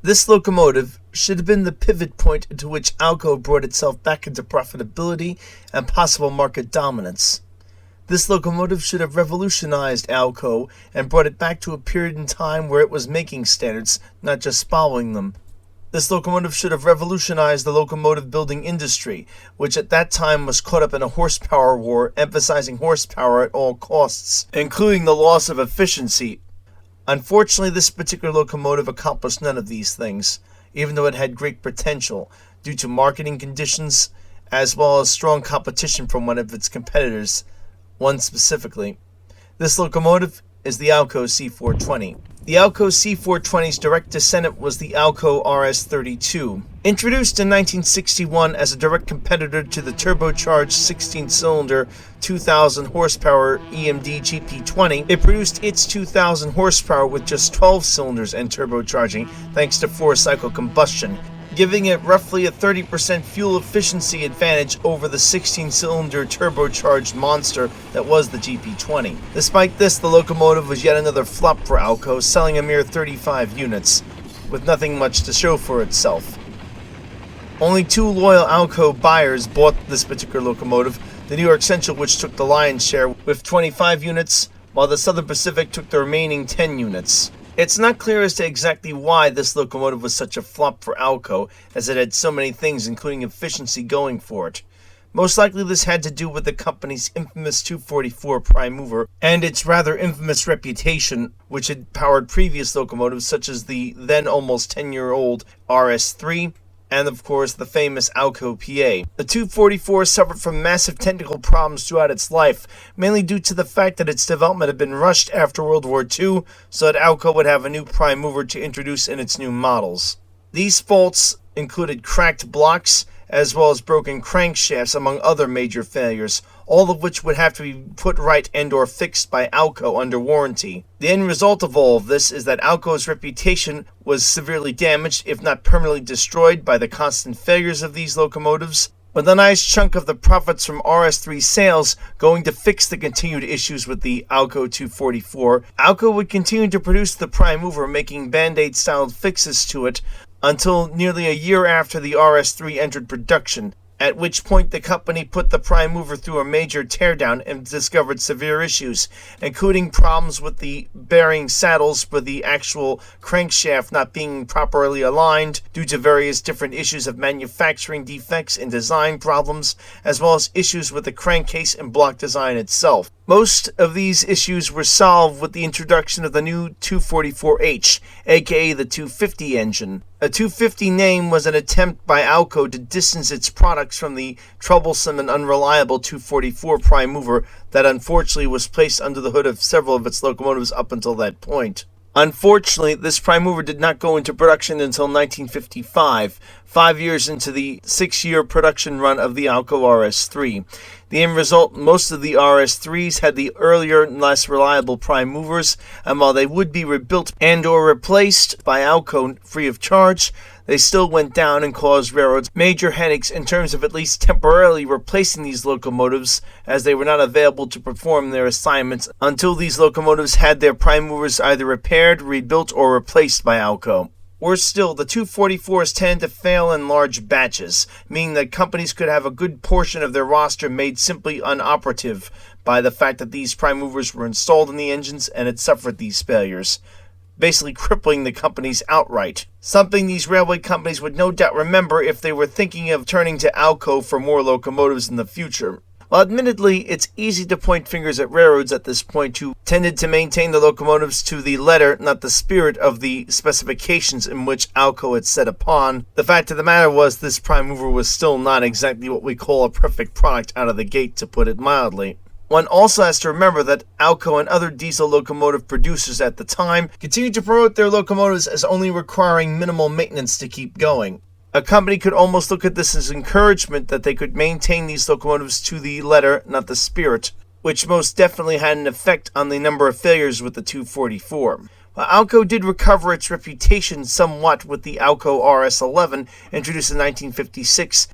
This locomotive should have been the pivot point into which Alco brought itself back into profitability and possible market dominance. This locomotive should have revolutionized Alco and brought it back to a period in time where it was making standards, not just following them. This locomotive should have revolutionized the locomotive building industry, which at that time was caught up in a horsepower war, emphasizing horsepower at all costs, including the loss of efficiency. Unfortunately, this particular locomotive accomplished none of these things, even though it had great potential, due to marketing conditions, as well as strong competition from one of its competitors, one specifically. This locomotive is the Alco C420. The Alco C420's direct descendant was the Alco RS32. Introduced in 1961 as a direct competitor to the turbocharged 16-cylinder 2,000 horsepower EMD GP20, it produced its 2,000 horsepower with just 12 cylinders and turbocharging thanks to 4-cycle combustion, giving it roughly a 30% fuel efficiency advantage over the 16-cylinder turbocharged monster that was the GP20. Despite this, the locomotive was yet another flop for Alco, selling a mere 35 units, with nothing much to show for itself. Only 2 loyal Alco buyers bought this particular locomotive, the New York Central, which took the lion's share with 25 units, while the Southern Pacific took the remaining 10 units. It's not clear as to exactly why this locomotive was such a flop for Alco, as it had so many things, including efficiency, going for it. Most likely this had to do with the company's infamous 244 prime mover and its rather infamous reputation, which had powered previous locomotives such as the then almost 10-year-old RS-3, and of course the famous Alco PA. The 244 suffered from massive technical problems throughout its life, mainly due to the fact that its development had been rushed after World War II so that Alco would have a new prime mover to introduce in its new models. These faults included cracked blocks, as well as broken crankshafts, among other major failures, all of which would have to be put right and/or fixed by Alco under warranty. The end result of all of this is that Alco's reputation was severely damaged, if not permanently destroyed, by the constant failures of these locomotives, with a nice chunk of the profits from RS3 sales going to fix the continued issues with the Alco 244. Alco would continue to produce the prime mover, making Band-Aid styled fixes to it, until nearly a year after the RS3 entered production, at which point the company put the prime mover through a major teardown and discovered severe issues, including problems with the bearing saddles with the actual crankshaft not being properly aligned due to various different issues of manufacturing defects and design problems, as well as issues with the crankcase and block design itself. Most of these issues were solved with the introduction of the new 244H, aka the 250 engine. A 250 name was an attempt by Alco to distance its products from the troublesome and unreliable 244 prime mover that unfortunately was placed under the hood of several of its locomotives up until that point. Unfortunately, this prime mover did not go into production until 1955, 5 years into the 6-year production run of the Alco RS3. The end result, most of the RS3s had the earlier and less reliable prime movers, and while they would be rebuilt and or replaced by Alco free of charge, they still went down and caused railroads major headaches in terms of at least temporarily replacing these locomotives, as they were not available to perform their assignments until these locomotives had their prime movers either repaired, rebuilt, or replaced by Alco. Worse still, the 244s tend to fail in large batches, meaning that companies could have a good portion of their roster made simply unoperative by the fact that these prime movers were installed in the engines and had suffered these failures, basically crippling the companies outright. Something these railway companies would no doubt remember if they were thinking of turning to Alco for more locomotives in the future. While admittedly, it's easy to point fingers at railroads at this point who tended to maintain the locomotives to the letter, not the spirit, of the specifications in which Alco had set upon, the fact of the matter was this prime mover was still not exactly what we call a perfect product out of the gate, to put it mildly. One also has to remember that Alco and other diesel locomotive producers at the time continued to promote their locomotives as only requiring minimal maintenance to keep going. A company could almost look at this as encouragement that they could maintain these locomotives to the letter, not the spirit, which most definitely had an effect on the number of failures with the 244. While Alco did recover its reputation somewhat with the Alco RS11, introduced in 1956,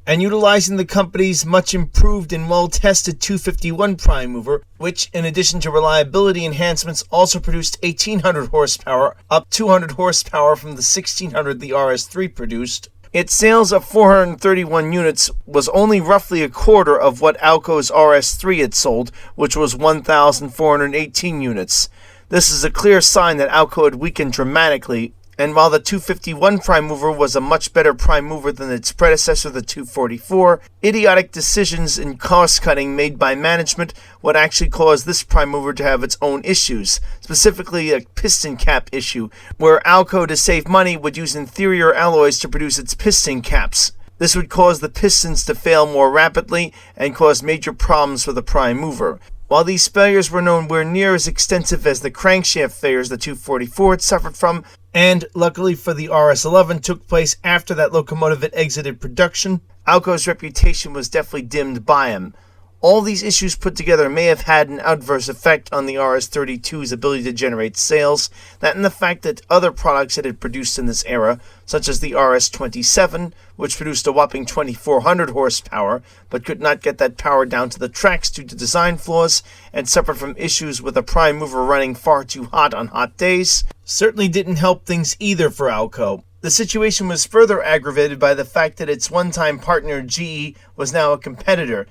and utilizing the company's much improved and well-tested 251 prime mover, which, in addition to reliability enhancements, also produced 1800 horsepower, up 200 horsepower from the 1600 the RS3 produced. Its sales of 431 units was only roughly a quarter of what Alco's RS3 had sold, which was 1,418 units. This is a clear sign that Alco had weakened dramatically, and while the 251 prime mover was a much better prime mover than its predecessor, the 244, idiotic decisions in cost-cutting made by management would actually cause this prime mover to have its own issues, specifically a piston cap issue, where Alco, to save money, would use inferior alloys to produce its piston caps. This would cause the pistons to fail more rapidly and cause major problems for the prime mover. While these failures were nowhere near as extensive as the crankshaft failures the 244 had suffered from, and luckily for the RS-11 took place after that locomotive had exited production, Alco's reputation was definitely dimmed by him. All these issues put together may have had an adverse effect on the RS-32's ability to generate sales, that and the fact that other products it had produced in this era, such as the RS-27, which produced a whopping 2400 horsepower, but could not get that power down to the tracks due to design flaws, and suffered from issues with a prime mover running far too hot on hot days, certainly didn't help things either for Alco. The situation was further aggravated by the fact that its one-time partner GE was now a competitor.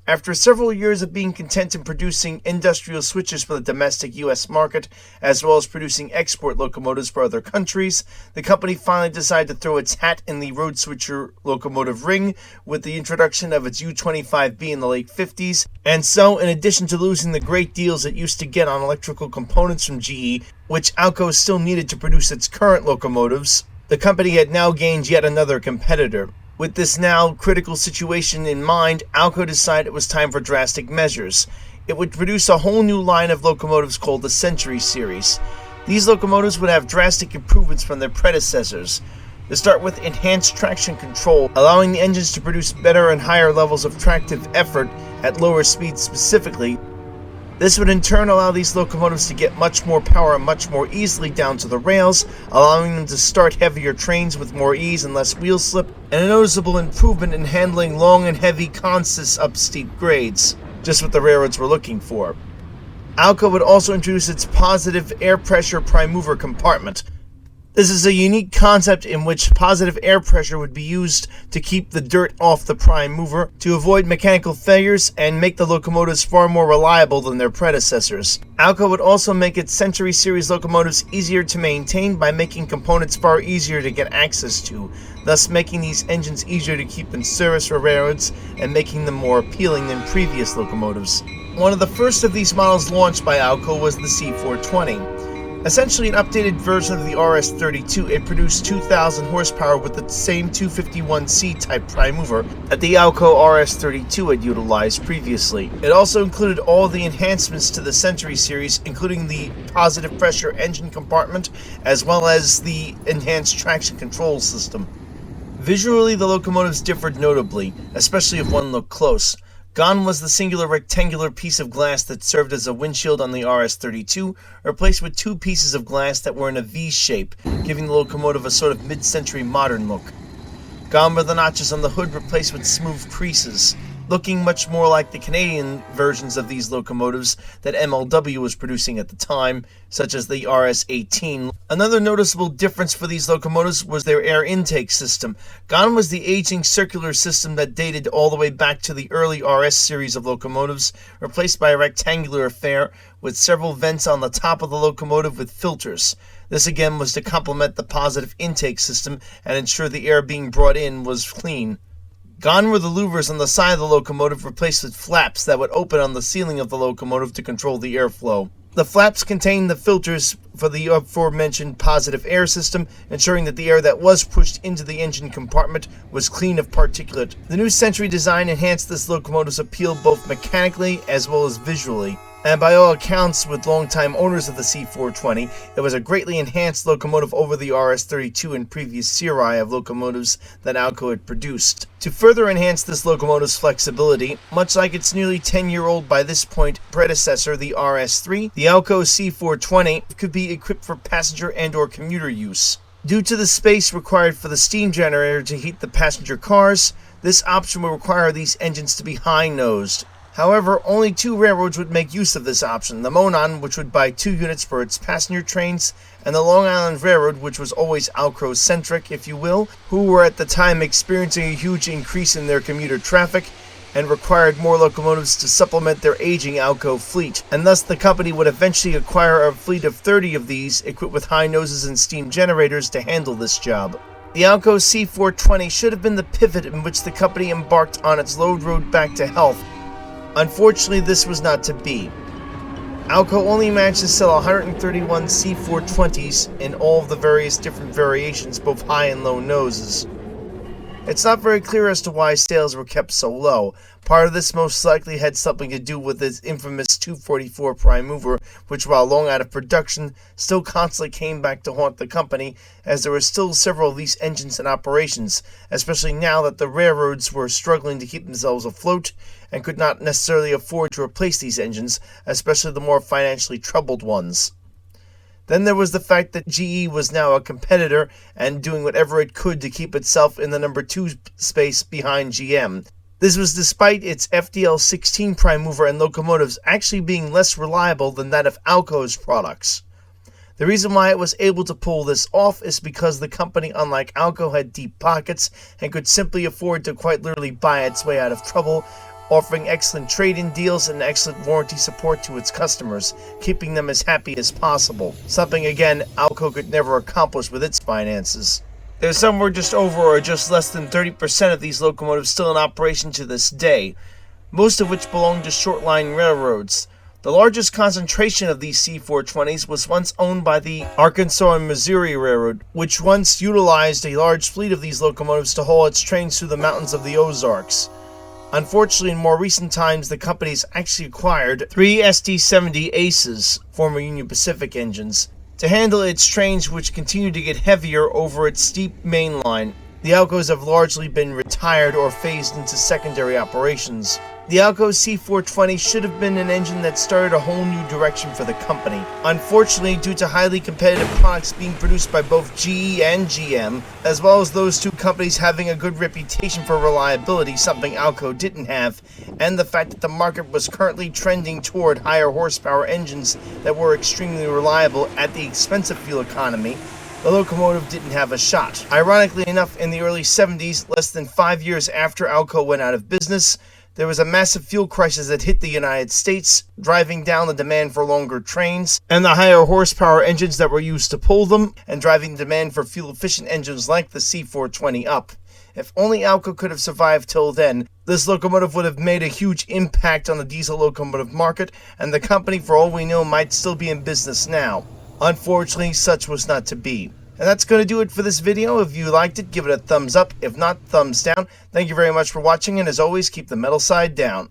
After several years of being content in producing industrial switches for the domestic U.S. market, as well as producing export locomotives for other countries, the company finally decided to throw its hat in the road switcher locomotive ring with the introduction of its U25B in the late 50s, and so, in addition to losing the great deals it used to get on electrical components from GE, which Alco still needed to produce its current locomotives, the company had now gained yet another competitor. With this now critical situation in mind, Alco decided it was time for drastic measures. It would produce a whole new line of locomotives called the Century Series. These locomotives would have drastic improvements from their predecessors. To start with, enhanced traction control, allowing the engines to produce better and higher levels of tractive effort at lower speeds specifically. This would in turn allow these locomotives to get much more power much more easily down to the rails, allowing them to start heavier trains with more ease and less wheel slip, and a noticeable improvement in handling long and heavy consists up steep grades, just what the railroads were looking for. Alco would also introduce its positive air pressure prime mover compartment. This is a unique concept in which positive air pressure would be used to keep the dirt off the prime mover, to avoid mechanical failures, and make the locomotives far more reliable than their predecessors. Alco would also make its Century Series locomotives easier to maintain by making components far easier to get access to, thus making these engines easier to keep in service for railroads and making them more appealing than previous locomotives. One of the first of these models launched by Alco was the C420. Essentially an updated version of the RS-32, it produced 2,000 horsepower with the same 251C type prime mover that the Alco RS32 had utilized previously. It also included all the enhancements to the Century Series, including the positive pressure engine compartment, as well as the enhanced traction control system. Visually, the locomotives differed notably, especially if one looked close. Gone was the singular rectangular piece of glass that served as a windshield on the RS-32, replaced with two pieces of glass that were in a V shape, giving the locomotive a sort of mid-century modern look. Gone were the notches on the hood, replaced with smooth creases, looking much more like the Canadian versions of these locomotives that MLW was producing at the time, such as the RS-18. Another noticeable difference for these locomotives was their air intake system. Gone was the aging circular system that dated all the way back to the early RS series of locomotives, replaced by a rectangular affair with several vents on the top of the locomotive with filters. This again was to complement the positive intake system and ensure the air being brought in was clean. Gone were the louvers on the side of the locomotive, replaced with flaps that would open on the ceiling of the locomotive to control the airflow. The flaps contained the filters for the aforementioned positive air system, ensuring that the air that was pushed into the engine compartment was clean of particulate. The new Century design enhanced this locomotive's appeal both mechanically as well as visually. And by all accounts, with longtime owners of the C420, it was a greatly enhanced locomotive over the RS-32 and previous series of locomotives that Alco had produced. To further enhance this locomotive's flexibility, much like its nearly 10-year-old by this point predecessor, the RS3, the Alco C420 could be equipped for passenger and or commuter use. Due to the space required for the steam generator to heat the passenger cars, this option will require these engines to be high-nosed. However, only 2 railroads would make use of this option: the Monett, which would buy 2 units for its passenger trains, and the Long Island Railroad, which was always Alco-centric, if you will, who were at the time experiencing a huge increase in their commuter traffic and required more locomotives to supplement their aging Alco fleet, and thus the company would eventually acquire a fleet of 30 of these, equipped with high noses and steam generators to handle this job. The Alco C420 should have been the pivot in which the company embarked on its load road back to health. Unfortunately, this was not to be. Alco only managed to sell 131 C420s in all of the various different variations, both high and low noses. It's not very clear as to why sales were kept so low. Part of this most likely had something to do with its infamous 244 prime mover, which, while long out of production, still constantly came back to haunt the company, as there were still several of these engines in operations, especially now that the railroads were struggling to keep themselves afloat and could not necessarily afford to replace these engines, especially the more financially troubled ones. Then there was the fact that GE was now a competitor and doing whatever it could to keep itself in the number 2 space behind GM. This was despite its FDL-16 prime mover and locomotives actually being less reliable than that of Alco's products. The reason why it was able to pull this off is because the company, unlike Alco, had deep pockets and could simply afford to quite literally buy its way out of trouble, offering excellent trade-in deals and excellent warranty support to its customers, keeping them as happy as possible, something again Alco could never accomplish with its finances. There's somewhere just over or just less than 30% of these locomotives still in operation to this day, most of which belong to short-line railroads. The largest concentration of these C420s was once owned by the Arkansas and Missouri Railroad, which once utilized a large fleet of these locomotives to haul its trains through the mountains of the Ozarks. Unfortunately, in more recent times, the company's actually acquired 3 SD-70 Aces, former Union Pacific engines, to handle its trains, which continue to get heavier over its steep main line. The Alcos have largely been retired or phased into secondary operations. The Alco C420 should have been an engine that started a whole new direction for the company. Unfortunately, due to highly competitive products being produced by both GE and GM, as well as those two companies having a good reputation for reliability, something Alco didn't have, and the fact that the market was currently trending toward higher horsepower engines that were extremely reliable at the expense of fuel economy, the locomotive didn't have a shot. Ironically enough, in the early 70s, less than 5 years after Alco went out of business, there was a massive fuel crisis that hit the United States, driving down the demand for longer trains and the higher horsepower engines that were used to pull them, and driving demand for fuel-efficient engines like the C420 up. If only Alco could have survived till then, this locomotive would have made a huge impact on the diesel locomotive market, and the company, for all we know, might still be in business now. Unfortunately, such was not to be. And that's going to do it for this video. If you liked it, give it a thumbs up. If not, thumbs down. Thank you very much for watching, and as always, keep the metal side down.